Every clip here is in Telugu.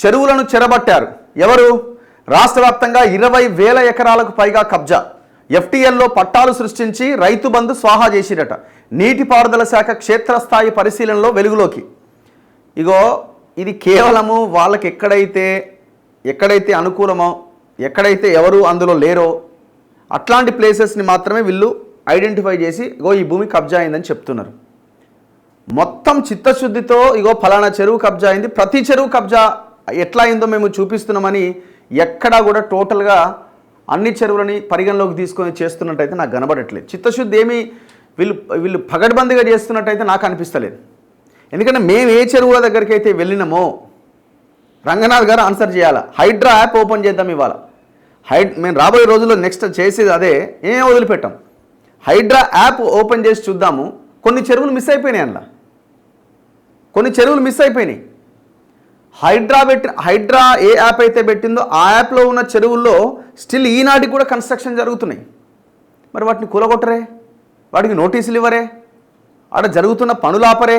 చెరువులను చెరబట్టారు. ఎవరు? రాష్ట్ర వ్యాప్తంగా 20,000 ఎకరాలకు పైగా కబ్జా. ఎఫ్టీఎల్లో పట్టాలు సృష్టించి రైతు బంధు స్వాహా చేసిరట. నీటిపారుదల శాఖ క్షేత్రస్థాయి పరిశీలనలో వెలుగులోకి. ఇగో ఇది కేవలము వాళ్ళకి ఎక్కడైతే అనుకూలమో, ఎక్కడైతే ఎవరు అందులో లేరో అట్లాంటి ప్లేసెస్ని మాత్రమే వీళ్ళు ఐడెంటిఫై చేసి ఇగో ఈ భూమి కబ్జా అయిందని చెప్తున్నారు. మొత్తం చిత్తశుద్ధితో ఇగో ఫలానా చెరువు కబ్జా అయింది, ప్రతి చెరువు కబ్జా ఎట్లా అయిందో మేము చూపిస్తున్నామని ఎక్కడా కూడా టోటల్గా అన్ని చెరువులని పరిగణలోకి తీసుకొని చేస్తున్నట్టయితే నాకు కనబడట్లేదు. చిత్తశుద్ధి ఏమి వీళ్ళు పగడ్బందీగా చేస్తున్నట్టయితే నాకు అనిపిస్తలేదు. ఎందుకంటే మేము ఏ చెరువుల దగ్గరికి అయితే వెళ్ళినామో రంగనాథ్ గారు ఆన్సర్ చేయాలా. హైడ్రా యాప్ ఓపెన్ చేద్దాం ఇవాళ. మేము రాబోయే రోజుల్లో నెక్స్ట్ చేసేది అదే, ఏం వదిలిపెట్టాం. హైడ్రా యాప్ ఓపెన్ చేసి చూద్దాము. కొన్ని చెరువులు మిస్ అయిపోయినాయి అందులో, కొన్ని చెరువులు మిస్ అయిపోయినాయి. హైడ్రా ఏ యాప్ అయితే పెట్టిందో ఆ యాప్లో ఉన్న చెరువుల్లో స్టిల్ ఈనాటికి కూడా కన్స్ట్రక్షన్ జరుగుతున్నాయి. మరి వాటిని కూలగొట్టరే, వాటికి నోటీసులు ఇవ్వరే, ఆడ జరుగుతున్న పనులు ఆపరే.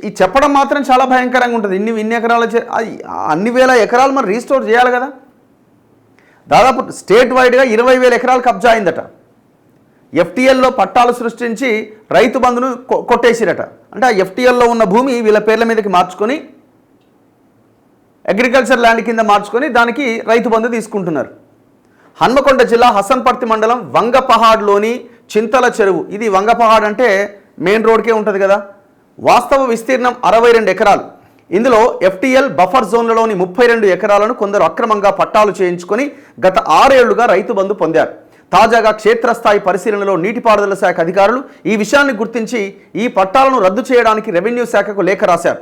ఈ చెప్పడం మాత్రం చాలా భయంకరంగా ఉంటుంది. ఇన్ని ఎకరాల అన్ని వేల ఎకరాలు మరి రీస్టోర్ చేయాలి కదా. దాదాపు స్టేట్ వైడ్గా 20,000 ఎకరాలు కబ్జా అయిందట. ఎఫ్టీఎల్లో పట్టాలు సృష్టించి రైతు బంధును కొట్టేసిరట. అంటే ఆ ఎఫ్టీఎల్లో ఉన్న భూమి వీళ్ళ పేర్ల మీదకి మార్చుకొని అగ్రికల్చర్ ల్యాండ్ కింద మార్చుకొని దానికి రైతు బంధు తీసుకుంటున్నారు. హన్మకొండ జిల్లా హసన్పర్తి మండలం వంగపహాడ్లోని చింతల చెరువు. ఇది వంగపహాడ్ అంటే మెయిన్ రోడ్కే ఉంటుంది కదా. వాస్తవ విస్తీర్ణం 62 ఎకరాలు. ఇందులో ఎఫ్టీఎల్ బఫర్ జోన్లలోని 32 ఎకరాలను కొందరు అక్రమంగా పట్టాలు చేయించుకొని గత 6 ఏళ్లుగా రైతు బంధు పొందారు. తాజాగా క్షేత్రస్థాయి పరిశీలనలో నీటిపారుదల శాఖ అధికారులు ఈ విషయాన్ని గుర్తించి ఈ పట్టాలను రద్దు చేయడానికి రెవెన్యూ శాఖకు లేఖ రాశారు.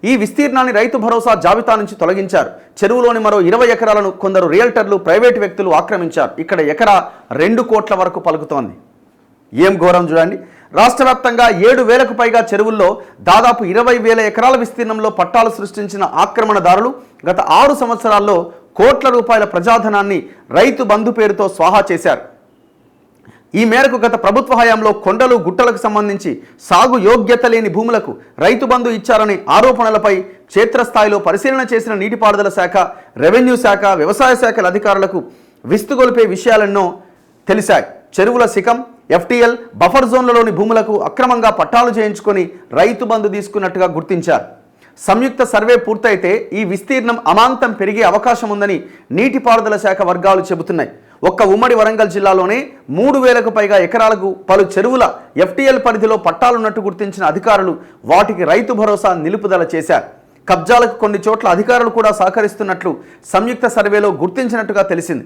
ఈ విస్తీర్ణాన్ని రైతు భరోసా జాబితా నుంచి తొలగించారు. చెరువులోని మరో 20 ఎకరాలను కొందరు రియల్టర్లు, ప్రైవేటు వ్యక్తులు ఆక్రమించారు. ఇక్కడ ఎకరా 2 కోట్ల వరకు పలుకుతోంది. ఏం ఘోరం చూడండి. రాష్ట్ర వ్యాప్తంగా 7,000కు పైగా చెరువుల్లో దాదాపు 20,000 ఎకరాల విస్తీర్ణంలో పట్టాలు సృష్టించిన ఆక్రమణదారులు గత 6 సంవత్సరాల్లో కోట్ల రూపాయల ప్రజాధనాన్ని రైతు బంధు పేరుతో స్వాహా చేశారు. ఈ మేరకు గత ప్రభుత్వ హయాంలో కొండలు, గుట్టలకు సంబంధించి సాగు యోగ్యత లేని భూములకు రైతు బంధు ఇచ్చారనే ఆరోపణలపై క్షేత్రస్థాయిలో పరిశీలన చేసిన నీటిపారుదల శాఖ, రెవెన్యూ శాఖ, వ్యవసాయ శాఖల అధికారులకు విస్తుగొలిపే విషయాలెన్నో తెలిసాయి. చెరువుల శిఖం, ఎఫ్టీఎల్ బఫర్ జోన్లలోని భూములకు అక్రమంగా పట్టాలు చేయించుకొని రైతు బంధు తీసుకున్నట్టుగా గుర్తించారు. సంయుక్త సర్వే పూర్తయితే ఈ విస్తీర్ణం అమాంతం పెరిగే అవకాశం ఉందని నీటిపారుదల శాఖ వర్గాలు చెబుతున్నాయి. ఒక్క ఉమ్మడి వరంగల్ జిల్లాలోనే 3,000కు పైగా ఎకరాలకు పలు చెరువుల ఎఫ్టీఎల్ పరిధిలో పట్టాలున్నట్టు గుర్తించిన అధికారులు వాటికి రైతు భరోసా నిలుపుదల చేశారు. కబ్జాలకు కొన్ని చోట్ల అధికారులు కూడా సహకరిస్తున్నట్లు సంయుక్త సర్వేలో గుర్తించినట్టుగా తెలిసింది.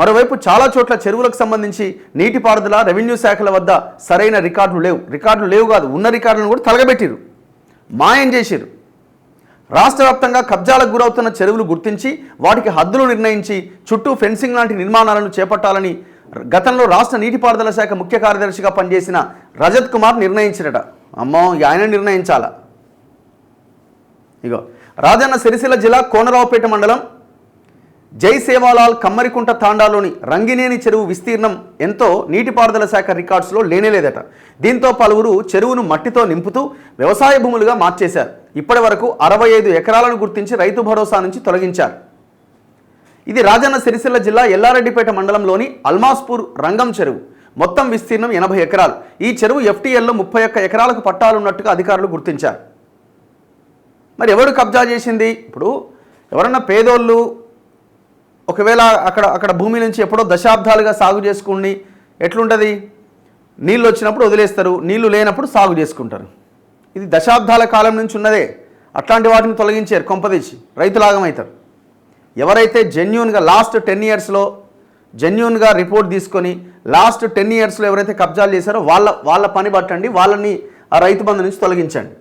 మరోవైపు చాలా చోట్ల చెరువులకు సంబంధించి నీటిపారుదల, రెవెన్యూ శాఖల వద్ద సరైన రికార్డులు లేవు కాదు, ఉన్న రికార్డులను కూడా తలగబెట్టిరు, మాయం చేసిరు. రాష్ట్ర వ్యాప్తంగా కబ్జాలకు గురవుతున్న చెరువులు గుర్తించి వాటికి హద్దులు నిర్ణయించి చుట్టూ ఫెన్సింగ్ లాంటి నిర్మాణాలను చేపట్టాలని గతంలో రాష్ట్ర నీటిపారుదల శాఖ ముఖ్య కార్యదర్శిగా పనిచేసిన రజత్ కుమార్ నిర్ణయించినట. అమ్మో, ఆయన నిర్ణయించాలా. ఇగో రాజన్న సిరిసిల్ల జిల్లా కోనరావుపేట మండలం జై సేవాలాల్ కమ్మరికుంట తాండాలోని రంగినేని చెరువు విస్తీర్ణం ఎంతో నీటిపారుదల శాఖ రికార్డ్స్లో లేనేలేదట. దీంతో పలువురు చెరువును మట్టితో నింపుతూ వ్యవసాయ భూములుగా మార్చేశారు. ఇప్పటి వరకు 65 ఎకరాలను గుర్తించి రైతు భరోసా నుంచి తొలగించారు. ఇది రాజన్న సిరిసిల్ల జిల్లా ఎల్లారెడ్డిపేట మండలంలోని అల్మాస్పూర్ రంగం చెరువు. మొత్తం విస్తీర్ణం 80 ఎకరాలు. ఈ చెరువు ఎఫ్టీఎల్లో 31 ఎకరాలకు పట్టాలున్నట్టుగా అధికారులు గుర్తించారు. మరి ఎవరు కబ్జా చేసింది? ఇప్పుడు ఎవరన్నా పేదోళ్ళు ఒకవేళ అక్కడ భూమి నుంచి ఎప్పుడో దశాబ్దాలుగా సాగు చేసుకుని ఎట్లుంటుంది, నీళ్ళు వచ్చినప్పుడు వదిలేస్తారు, నీళ్లు లేనప్పుడు సాగు చేసుకుంటారు. ఇది దశాబ్దాల కాలం నుంచి ఉన్నదే. అట్లాంటి వాటిని తొలగించారు, కొంపదీసి రైతులాగమవుతారు. ఎవరైతే జెన్యూన్గా లాస్ట్ 10 ఇయర్స్లో జెన్యూన్గా రిపోర్ట్ తీసుకొని లాస్ట్ 10 ఇయర్స్లో ఎవరైతే కబ్జాలు చేశారో వాళ్ళ పని పట్టండి, వాళ్ళని ఆ రైతు బంధు నుంచి తొలగించండి.